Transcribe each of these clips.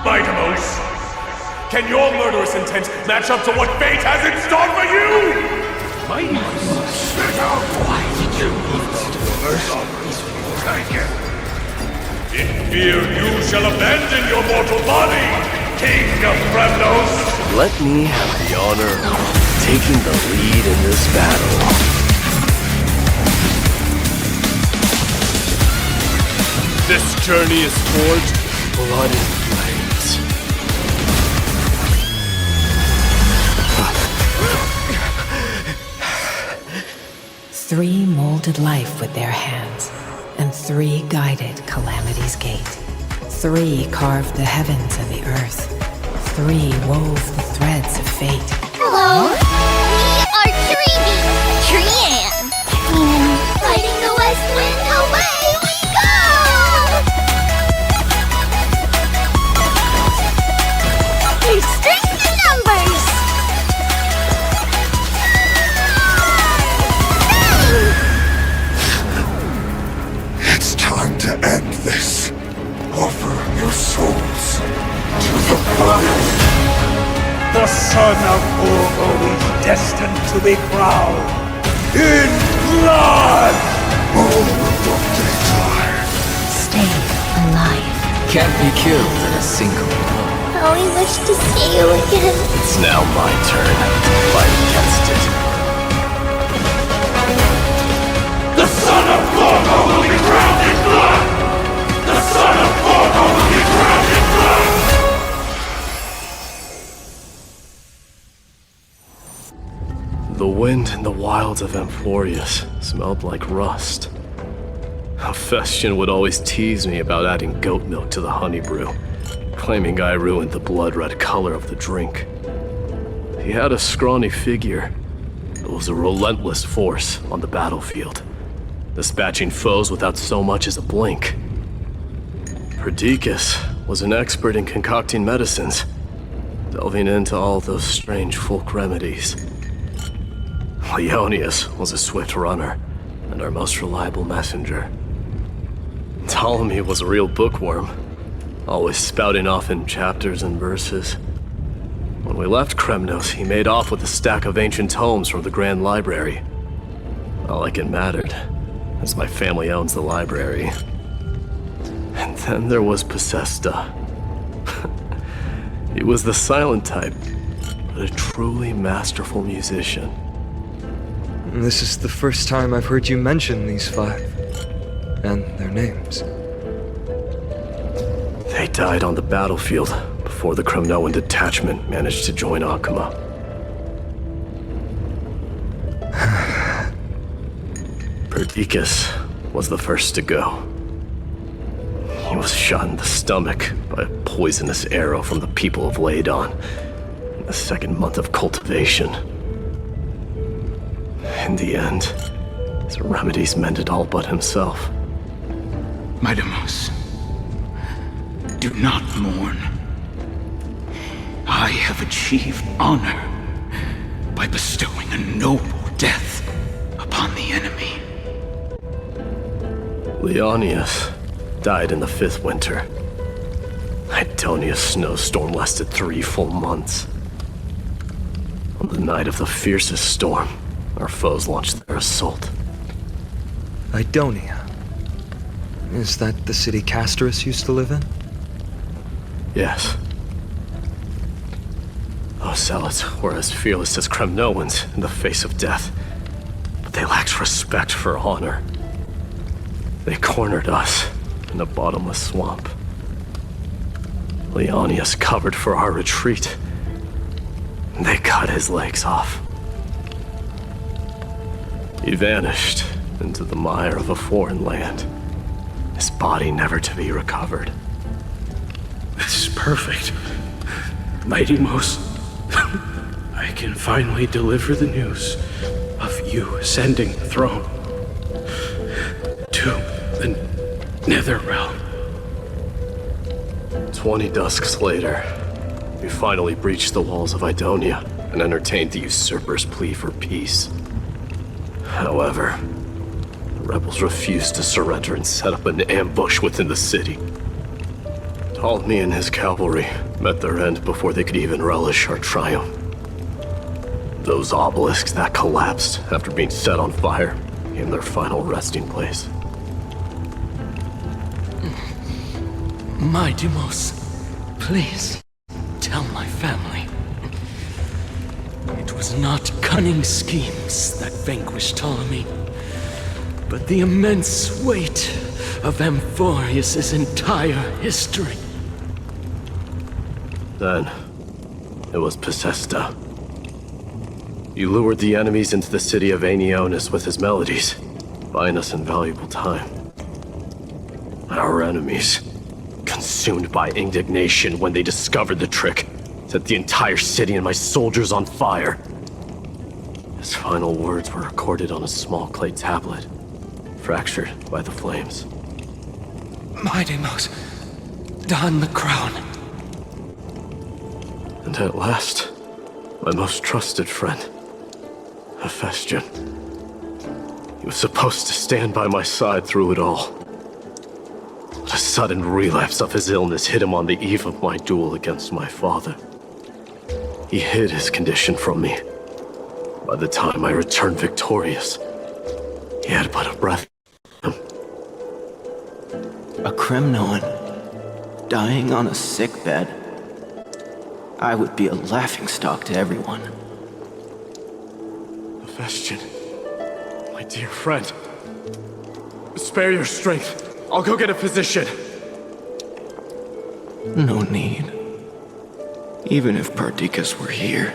Mydei, can your murderous intent match up to what fate has in store for you? Mydei, why did you take it? In fear you shall abandon your mortal body, King of Kremnos! Let me have the honor of taking the lead in this battle. This journey is forged with blood and flames. Three molded life with their hands, and three guided Calamity's gate. Three carved the heavens and the earth. Three wove the threads of fate. Hello, we are Trian. Fighting the west wind, away we go! There's strength in numbers! It's time to end this. Offer your souls to the fire. The son of Urgo is destined to be crowned in blood! All of daytime. Stay alive. Can't be killed in a single blow. How we wish to see you again. It's now my turn to fight against it. The son of Urgo will be crowned in blood! The son of Urgo will be crowned in blood! The wind in the wilds of Amphorius smelled like rust. Hephaestion would always tease me about adding goat milk to the honey brew, claiming I ruined the blood-red color of the drink. He had a scrawny figure, but was a relentless force on the battlefield, dispatching foes without so much as a blink. Perdiccas was an expert in concocting medicines, delving into all those strange folk remedies. Leonius was a swift runner, and our most reliable messenger. Ptolemy was a real bookworm, always spouting off in chapters and verses. When we left Kremnos, he made off with a stack of ancient tomes from the Grand Library. Not like it mattered, as my family owns the library. And then there was Possesta. He was the silent type, but a truly masterful musician. This is the first time I've heard you mention these five, and their names. They died on the battlefield before the Kremnoan detachment managed to join Akuma. Perdiccas was the first to go. He was shot in the stomach by a poisonous arrow from the people of Ladon in the second month of cultivation. In the end, his remedies mended all but himself. Mydei, do not mourn. I have achieved honor by bestowing a noble death upon the enemy. Leonius died in the 5th winter. Idonia's snowstorm lasted 3 full months. On the night of the fiercest storm, our foes launched their assault. Idonia. Is that the city Castorus used to live in? Yes. Those zealots were as fearless as Kremnoans in the face of death, but they lacked respect for honor. They cornered us in a bottomless swamp. Leonius covered for our retreat. They cut his legs off. He vanished into the mire of a foreign land, his body never to be recovered. This is perfect. Mydei, I can finally deliver the news of you ascending the throne to the Nether Realm. 20 dusks later, we finally breached the walls of Idonia and entertained the usurper's plea for peace. However, the rebels refused to surrender and set up an ambush within the city. Ptolemy and his cavalry met their end before they could even relish our triumph. Those obelisks that collapsed after being set on fire became their final resting place. Mydei, please, tell my family. It was not cunning schemes that vanquished Ptolemy, but the immense weight of Amphorius' entire history. Then, it was Pacesta. He lured the enemies into the city of Aenionis with his melodies, buying us invaluable time. Our enemies, consumed by indignation when they discovered the trick, set the entire city and my soldiers on fire. His final words were recorded on a small clay tablet, fractured by the flames. Mydei, don the crown. And at last, my most trusted friend, Hephaestion. He was supposed to stand by my side through it all. But a sudden relapse of his illness hit him on the eve of my duel against my father. He hid his condition from me. By the time I returned victorious, he had but a breath. A Kremnoan dying on a sickbed. I would be a laughingstock to everyone. Hephaestion, my dear friend. Spare your strength. I'll go get a physician. No need. Even if Perdiccas were here,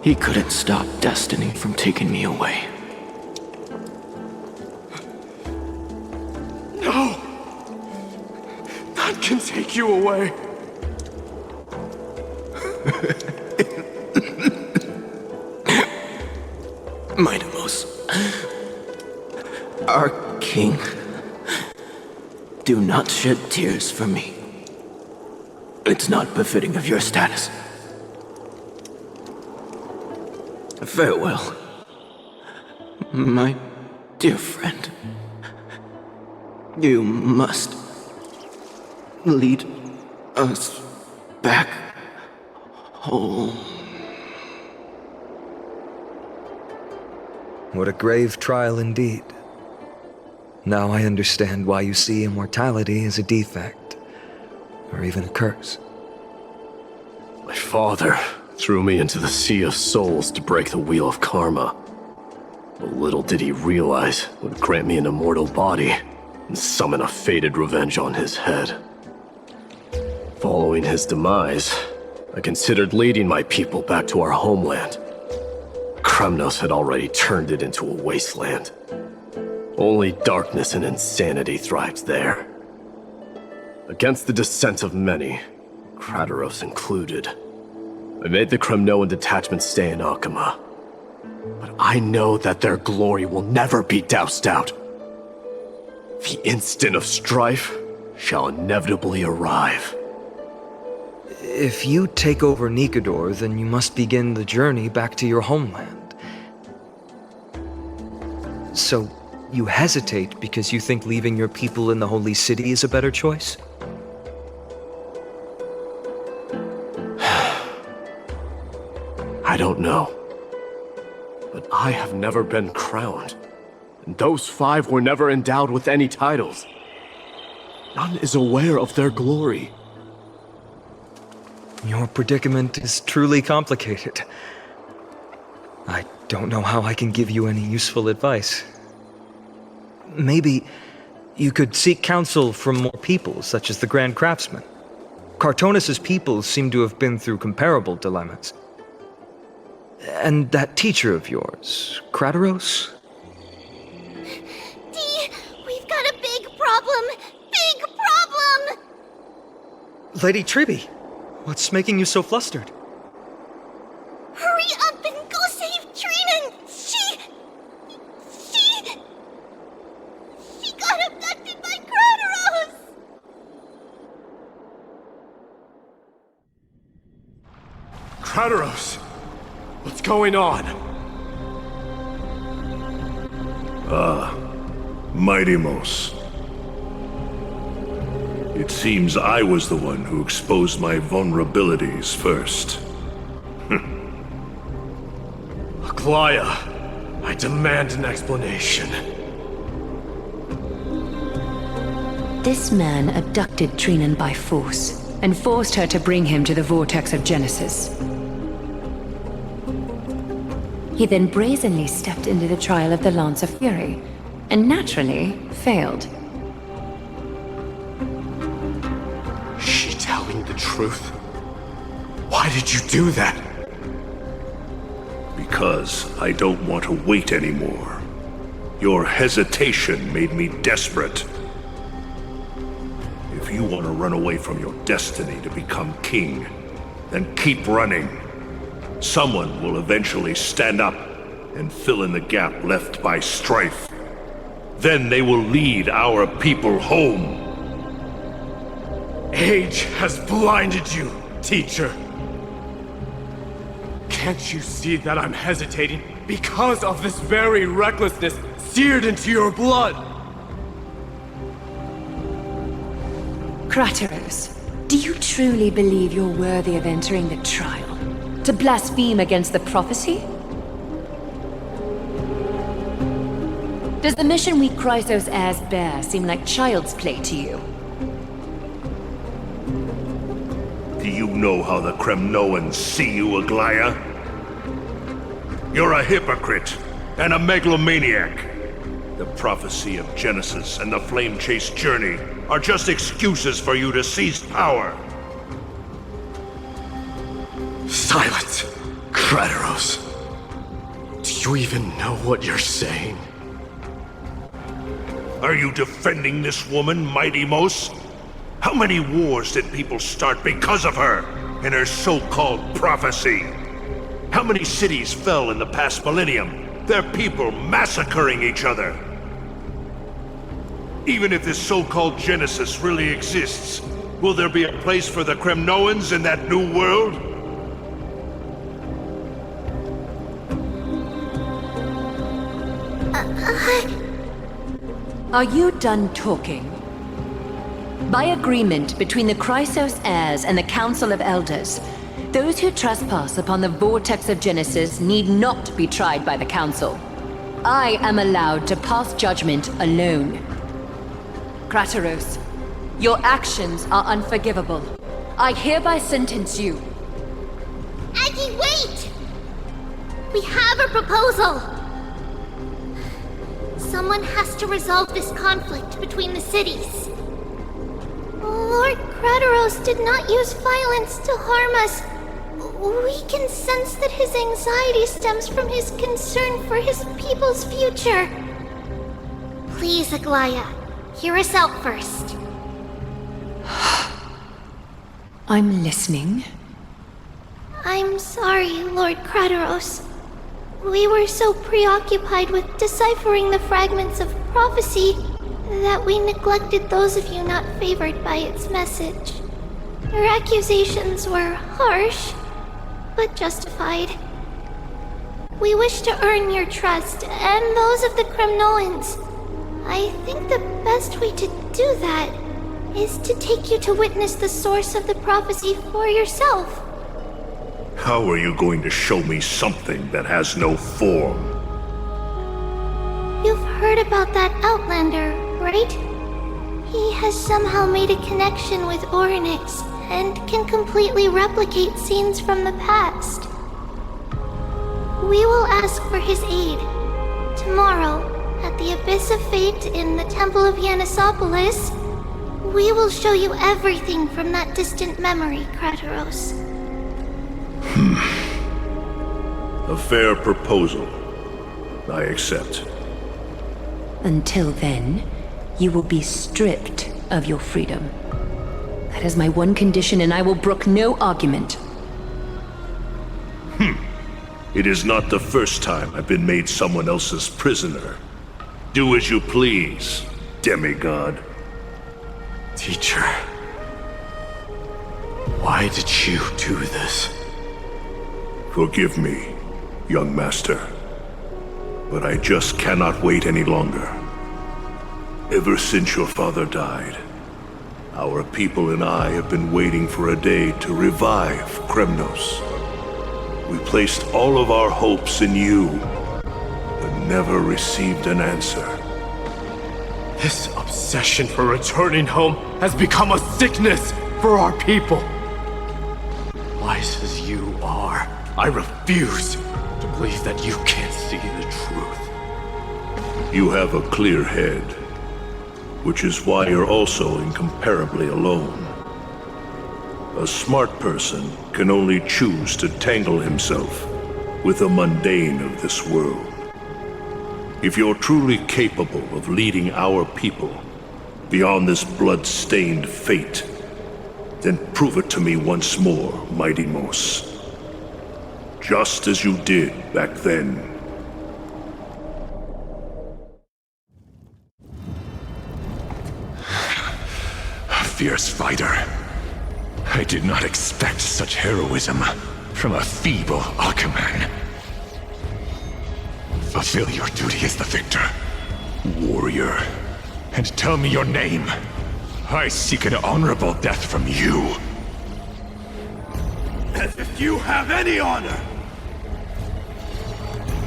he couldn't stop destiny from taking me away. No! None can take you away. Mydei, our king, do not shed tears for me. It's not befitting of your status. Farewell, my dear friend. You must lead us back home. What a grave trial indeed. Now I understand why you see immortality as a defect, or even a curse. My father threw me into the sea of souls to break the wheel of karma. But little did he realize it would grant me an immortal body and summon a fated revenge on his head. Following his demise, I considered leading my people back to our homeland. Kremnos had already turned it into a wasteland. Only darkness and insanity thrived there. Against the dissent of many, Krateros included, I made the Kremnoan detachment stay in Akama. But I know that their glory will never be doused out. The instant of strife shall inevitably arrive. If you take over Nikedor, then you must begin the journey back to your homeland. So, you hesitate because you think leaving your people in the Holy City is a better choice? I don't know. But I have never been crowned. And those 5 were never endowed with any titles. None is aware of their glory. Your predicament is truly complicated. I don't know how I can give you any useful advice. Maybe you could seek counsel from more people, such as the Grand Craftsman. Cartonis' people seem to have been through comparable dilemmas. And that teacher of yours, Krateros? Dee, we've got a big problem! Big problem! Lady Tribby, what's making you so flustered? Hurry up and go save Trinan! She got abducted by Krateros! Krateros! What's going on? Mydei. It seems I was the one who exposed my vulnerabilities first. Aglaya, I demand an explanation. This man abducted Trinan by force and forced her to bring him to the vortex of Genesis. He then brazenly stepped into the trial of the Lance of Fury, and naturally failed. Is she telling the truth? Why did you do that? Because I don't want to wait anymore. Your hesitation made me desperate. If you want to run away from your destiny to become king, then keep running. Someone will eventually stand up and fill in the gap left by strife. Then they will lead our people home. Age has blinded you, teacher. Can't you see that I'm hesitating because of this very recklessness seared into your blood? Kratos, do you truly believe you're worthy of entering the trial? To blaspheme against the prophecy? Does the mission we Chrysos heirs bear seem like child's play to you? Do you know how the Kremnoans see you, Aglaya? You're a hypocrite and a megalomaniac. The prophecy of Genesis and the Flame Chase journey are just excuses for you to seize power. Silence, Kratos. Do you even know what you're saying? Are you defending this woman, Mydei? How many wars did people start because of her and her so-called prophecy? How many cities fell in the past millennium, their people massacring each other? Even if this so-called Genesis really exists, will there be a place for the Kremnoans in that new world? Are you done talking? By agreement between the Chrysos heirs and the Council of Elders, those who trespass upon the vortex of Genesis need not be tried by the Council. I am allowed to pass judgment alone. Kratos, your actions are unforgivable. I hereby sentence you. Aggie, wait! We have a proposal! Someone has to resolve this conflict between the cities. Lord Kratos did not use violence to harm us. We can sense that his anxiety stems from his concern for his people's future. Please, Aglaya, hear us out first. I'm listening. I'm sorry, Lord Kratos. We were so preoccupied with deciphering the fragments of prophecy that we neglected those of you not favored by its message. Your accusations were harsh, but justified. We wish to earn your trust and those of the Kremnoans. I think the best way to do that is to take you to witness the source of the prophecy for yourself. How are you going to show me something that has no form? You've heard about that Outlander, right? He has somehow made a connection with Orynyx and can completely replicate scenes from the past. We will ask for his aid. Tomorrow, at the Abyss of Fate in the Temple of Yanisopolis, we will show you everything from that distant memory, Kratos. A fair proposal. I accept. Until then, you will be stripped of your freedom. That is my one condition, and I will brook no argument. It is not the first time I've been made someone else's prisoner. Do as you please, demigod. Teacher, why did you do this? Forgive me, young master. But I just cannot wait any longer. Ever since your father died, Our people and I have been waiting for a day to revive Kremnos. We placed all of our hopes in you, but never received an answer. This obsession for returning home has become a sickness for our people. Wise as you are, I refuse to believe that you can't see the truth. You have a clear head, which is why you're also incomparably alone. A smart person can only choose to tangle himself with the mundane of this world. If you're truly capable of leading our people beyond this blood-stained fate, then prove it to me once more, Mighty Mos. Just as you did back then. A fierce fighter. I did not expect such heroism from a feeble Alchemon. Fulfill your duty as the victor, warrior, and tell me your name. I seek an honorable death from you. As if you have any honor!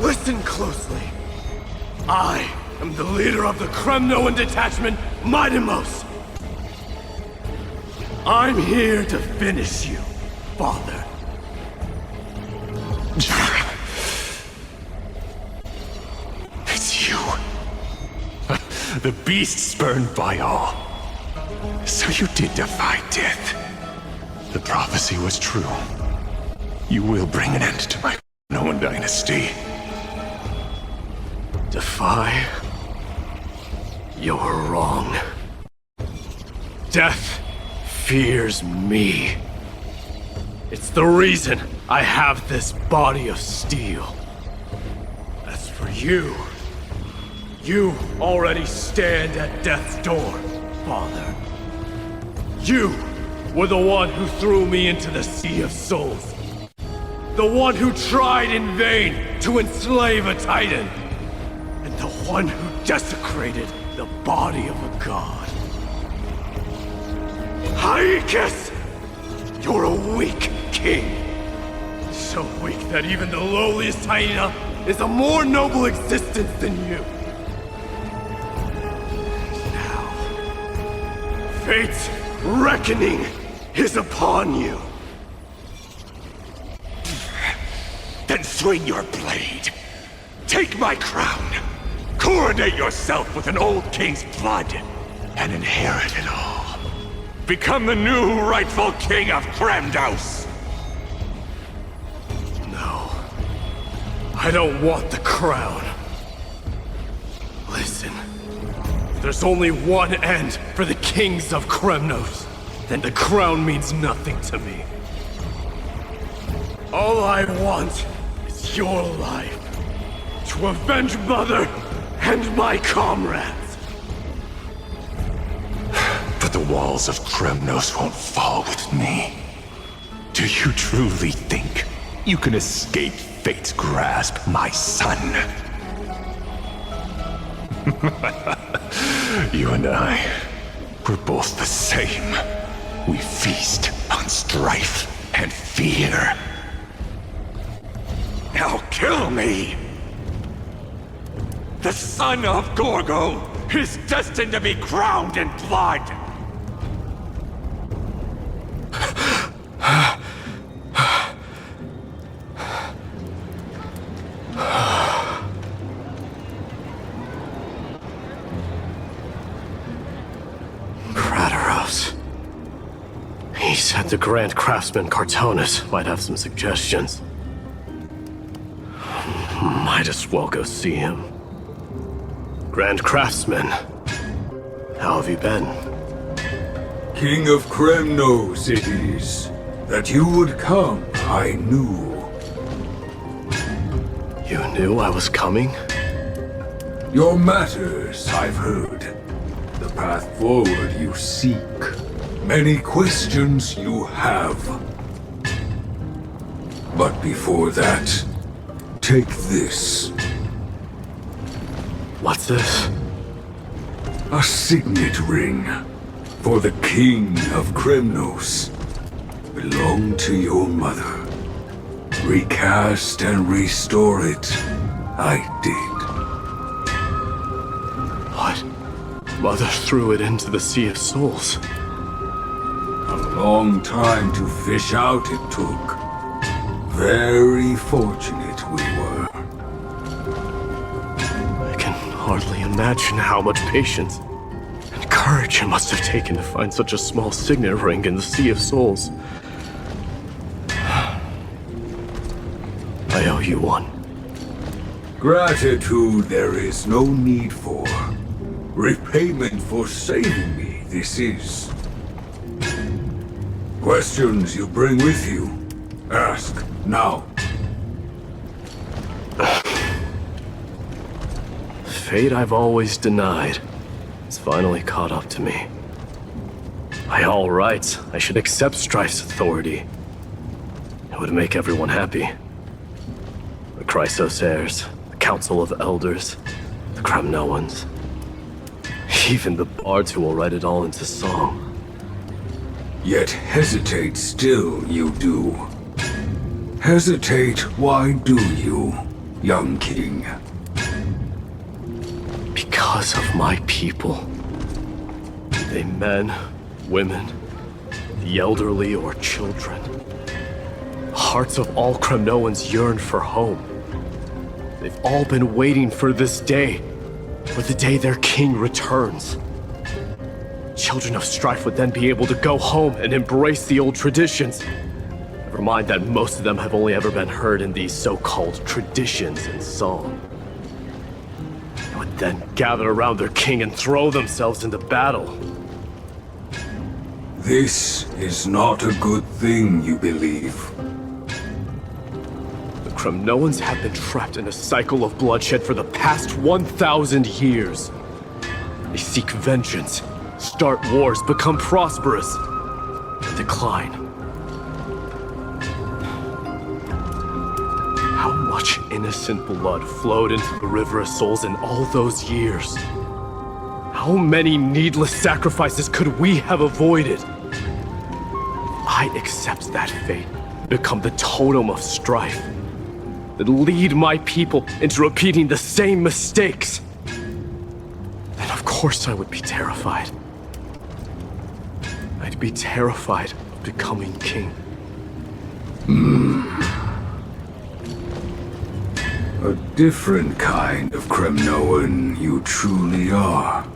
Listen closely. I am the leader of the Kremnoan detachment, Mydei. I'm here to finish you, Father. It's you. The beast spurned by all. So you did defy death. The prophecy was true. You will bring an end to my Kremnoan dynasty. Defy? You're wrong. Death fears me. It's the reason I have this body of steel. As for you, you already stand at death's door, Father. You were the one who threw me into the Sea of Souls. The one who tried in vain to enslave a Titan. And the one who desecrated the body of a god. Haikus! You're a weak king. So weak that even the lowliest hyena is a more noble existence than you. Now, fate's reckoning is upon you. Then swing your blade. Take my crown. Coronate yourself with an old king's blood and inherit it all. Become the new rightful king of Kremnos. No. I don't want the crown. Listen. There's only one end for the kings of Kremnos. Then the crown means nothing to me. All I want is your life. To avenge Mother and my comrades. But the walls of Kremnos won't fall with me. Do you truly think you can escape fate's grasp, my son? You and I, we're both the same. We feast on strife and fear. Now kill me! The son of Gorgo is destined to be crowned in blood! He said the Grand Craftsman Cartonus might have some suggestions. Might as well go see him. Grand Craftsman, how have you been? King of Kremnos it is. That you would come, I knew. You knew I was coming? Your matters, I've heard. The path forward you seek. Many questions you have. But before that, take this. What's this? A signet ring. For the king of Kremnos belonged to your mother. Recast and restore it, I did. What? Mother threw it into the Sea of Souls. A long time to fish out it took. Very fortunate we were. I can hardly imagine how much patience and courage it must have taken to find such a small signet ring in the Sea of Souls. I owe you one. Gratitude there is no need for. Repayment for saving me, this is. Questions you bring with you? Ask, now. Fate I've always denied has finally caught up to me. By all rights, I should accept Strife's authority. It would make everyone happy. The Chrysos heirs, the Council of Elders, the Kremnoans. Even the bards who will write it all into song. Yet hesitate still you do. Hesitate, why do you, young king? Because of my people. Be they men, women, the elderly or children. The hearts of all Kremnoans yearn for home. They've all been waiting for this day, for the day their king returns. Children of Strife would then be able to go home and embrace the old traditions. Never mind that most of them have only ever been heard in these so-called traditions in song. They would then gather around their king and throw themselves into battle. This is not a good thing, you believe. The Kremnoans have been trapped in a cycle of bloodshed for the past 1,000 years. They seek vengeance, start wars, become prosperous, and decline. How much innocent blood flowed into the River of Souls in all those years? How many needless sacrifices could we have avoided? If I accept that fate, become the totem of strife, that lead my people into repeating the same mistakes, then of course I would be terrified. I'd be terrified of becoming king. A different kind of Kremnoan you truly are.